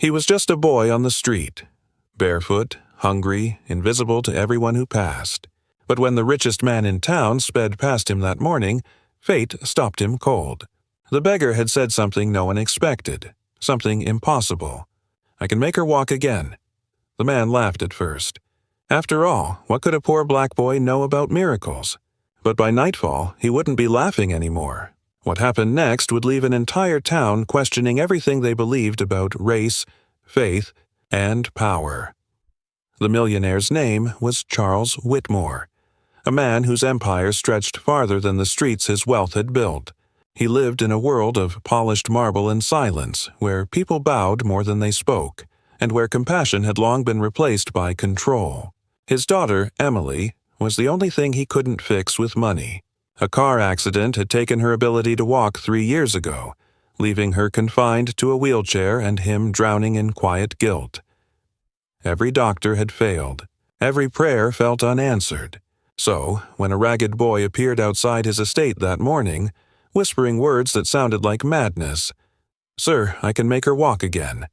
He was just a boy on the street, barefoot, hungry, invisible to everyone who passed. But when the richest man in town sped past him that morning, fate stopped him cold. The beggar had said something no one expected, something impossible. "I can make her walk again." The man laughed at first. After all, what could a poor black boy know about miracles? But by nightfall, he wouldn't be laughing anymore. What happened next would leave an entire town questioning everything they believed about race, faith, and power. The millionaire's name was Charles Whitmore, a man whose empire stretched farther than the streets his wealth had built. He lived in a world of polished marble and silence, where people bowed more than they spoke, and where compassion had long been replaced by control. His daughter, Emily, was the only thing he couldn't fix with money. A car accident had taken her ability to walk 3 years ago, leaving her confined to a wheelchair and him drowning in quiet guilt. Every doctor had failed. Every prayer felt unanswered. So, when a ragged boy appeared outside his estate that morning, whispering words that sounded like madness, "Sir, I can make her walk again,"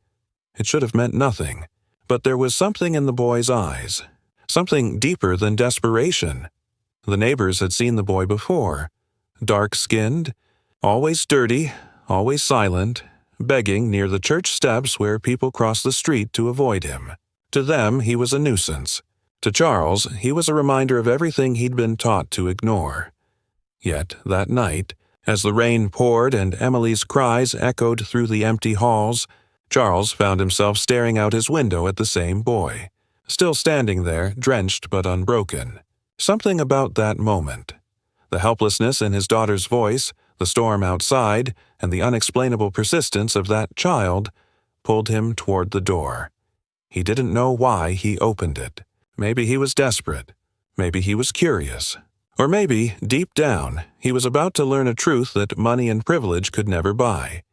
it should have meant nothing. But there was something in the boy's eyes, something deeper than desperation. The neighbors had seen the boy before, dark-skinned, always dirty, always silent, begging near the church steps where people crossed the street to avoid him. To them, he was a nuisance. To Charles, he was a reminder of everything he'd been taught to ignore. Yet, that night, as the rain poured and Emily's cries echoed through the empty halls, Charles found himself staring out his window at the same boy, still standing there, drenched but unbroken. Something about that moment, the helplessness in his daughter's voice, the storm outside, and the unexplainable persistence of that child, pulled him toward the door. He didn't know why he opened it. Maybe he was desperate. Maybe he was curious. Or maybe, deep down, he was about to learn a truth that money and privilege could never buy.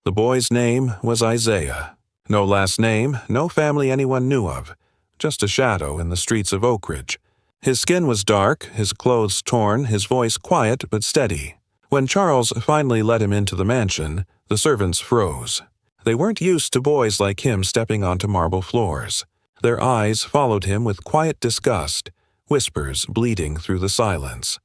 The boy's name was Isaiah. No last name, no family anyone knew of, just a shadow in the streets of Oak Ridge. His skin was dark, his clothes torn, his voice quiet but steady. When Charles finally let him into the mansion, the servants froze. They weren't used to boys like him stepping onto marble floors. Their eyes followed him with quiet disgust, whispers bleeding through the silence.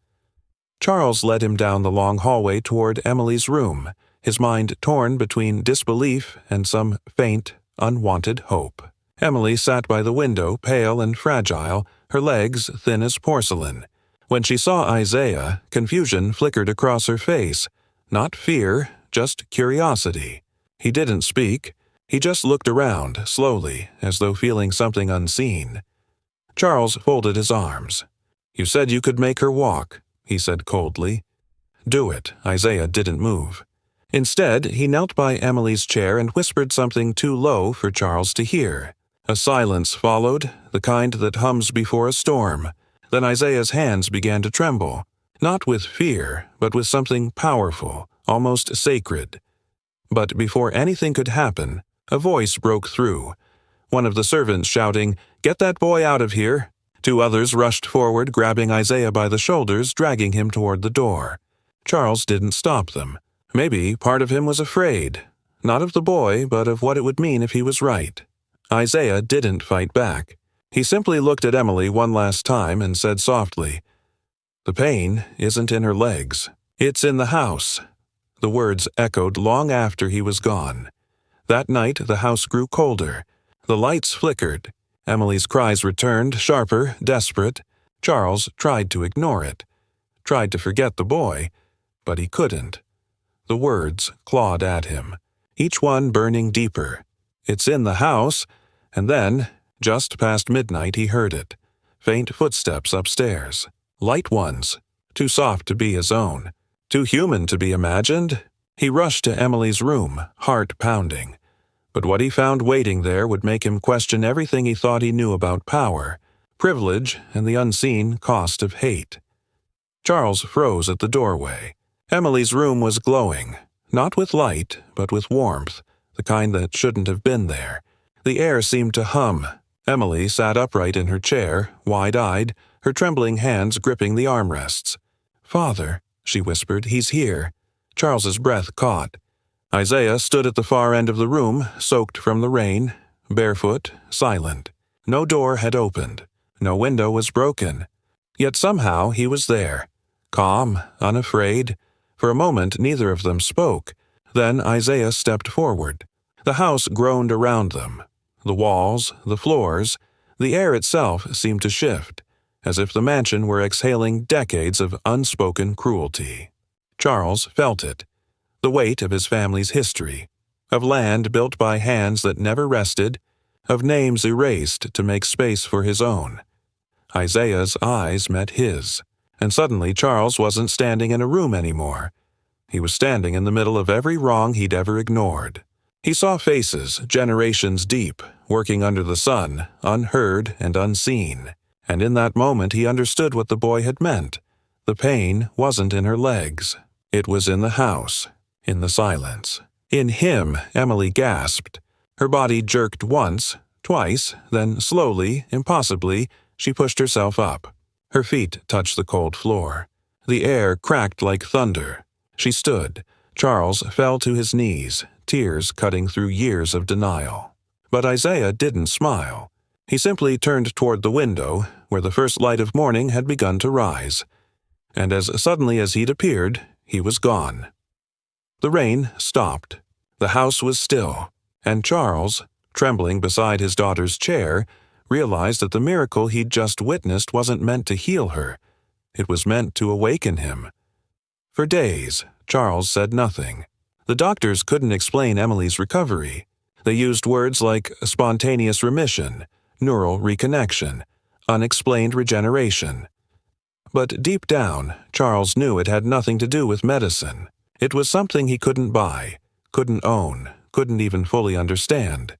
Charles led him down the long hallway toward Emily's room, his mind torn between disbelief and some faint, unwanted hope. Emily sat by the window, pale and fragile, her legs thin as porcelain. When she saw Isaiah, confusion flickered across her face. Not fear, just curiosity. He didn't speak. He just looked around, slowly, as though feeling something unseen. Charles folded his arms. "You said you could make her walk," he said coldly. "Do it." Isaiah didn't move. Instead, he knelt by Emily's chair and whispered something too low for Charles to hear. A silence followed, the kind that hums before a storm. Then Isaiah's hands began to tremble, not with fear, but with something powerful, almost sacred. But before anything could happen, a voice broke through. One of the servants shouting, "Get that boy out of here!" 2 others rushed forward, grabbing Isaiah by the shoulders, dragging him toward the door. Charles didn't stop them. Maybe part of him was afraid, not of the boy, but of what it would mean if he was right. Isaiah didn't fight back. He simply looked at Emily one last time and said softly, "The pain isn't in her legs. It's in the house." The words echoed long after he was gone. That night the house grew colder. The lights flickered. Emily's cries returned, sharper, desperate. Charles tried to ignore it, tried to forget the boy, but he couldn't. The words clawed at him, each one burning deeper. "It's in the house," and then, just past midnight, he heard it. Faint footsteps upstairs. Light ones, too soft to be his own, too human to be imagined. He rushed to Emily's room, heart pounding. But what he found waiting there would make him question everything he thought he knew about power, privilege, and the unseen cost of hate. Charles froze at the doorway. Emily's room was glowing, not with light, but with warmth, the kind that shouldn't have been there. The air seemed to hum. Emily sat upright in her chair, wide-eyed, her trembling hands gripping the armrests. "Father," she whispered, "he's here." Charles's breath caught. Isaiah stood at the far end of the room, soaked from the rain, barefoot, silent. No door had opened. No window was broken. Yet somehow he was there, calm, unafraid. For a moment neither of them spoke. Then Isaiah stepped forward. The house groaned around them. The walls, the floors, the air itself seemed to shift, as if the mansion were exhaling decades of unspoken cruelty. Charles felt it, the weight of his family's history, of land built by hands that never rested, of names erased to make space for his own. Isaiah's eyes met his, and suddenly Charles wasn't standing in a room anymore. He was standing in the middle of every wrong he'd ever ignored. He saw faces, generations deep, working under the sun, unheard and unseen. And in that moment he understood what the boy had meant. The pain wasn't in her legs. It was in the house, in the silence. In him, Emily gasped. Her body jerked once, twice, then slowly, impossibly, she pushed herself up. Her feet touched the cold floor. The air cracked like thunder. She stood. Charles fell to his knees, tears cutting through years of denial. But Isaiah didn't smile. He simply turned toward the window, where the first light of morning had begun to rise. And as suddenly as he'd appeared, he was gone. The rain stopped. The house was still, and Charles, trembling beside his daughter's chair, realized that the miracle he'd just witnessed wasn't meant to heal her. It was meant to awaken him. For days, Charles said nothing. The doctors couldn't explain Emily's recovery. They used words like spontaneous remission, neural reconnection, unexplained regeneration. But deep down, Charles knew it had nothing to do with medicine. It was something he couldn't buy, couldn't own, couldn't even fully understand.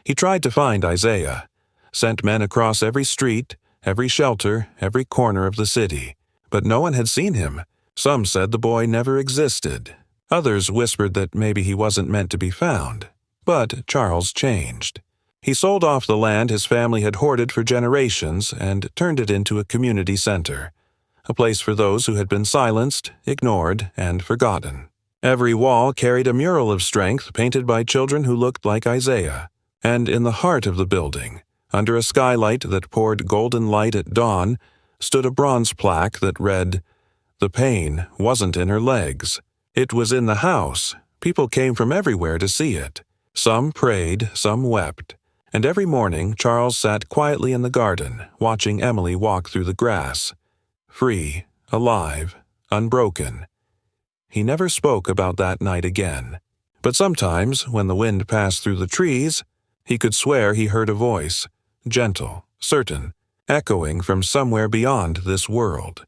He tried to find Isaiah, sent men across every street, every shelter, every corner of the city. But no one had seen him. Some said the boy never existed. Others whispered that maybe he wasn't meant to be found. But Charles changed. He sold off the land his family had hoarded for generations and turned it into a community center, a place for those who had been silenced, ignored, and forgotten. Every wall carried a mural of strength painted by children who looked like Isaiah. And in the heart of the building, under a skylight that poured golden light at dawn, stood a bronze plaque that read, "The pain wasn't in her legs. It was in the house. People came from everywhere to see it. Some prayed, some wept. And every morning Charles sat quietly in the garden, watching Emily walk through the grass. Free, alive, unbroken." He never spoke about that night again. But sometimes, when the wind passed through the trees, he could swear he heard a voice, gentle, certain, echoing from somewhere beyond this world.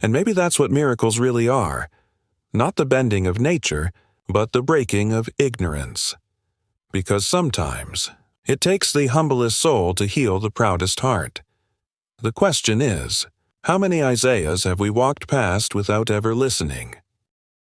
And maybe that's what miracles really are. Not the bending of nature, but the breaking of ignorance. Because sometimes it takes the humblest soul to heal the proudest heart. The question is, how many Isaiahs have we walked past without ever listening?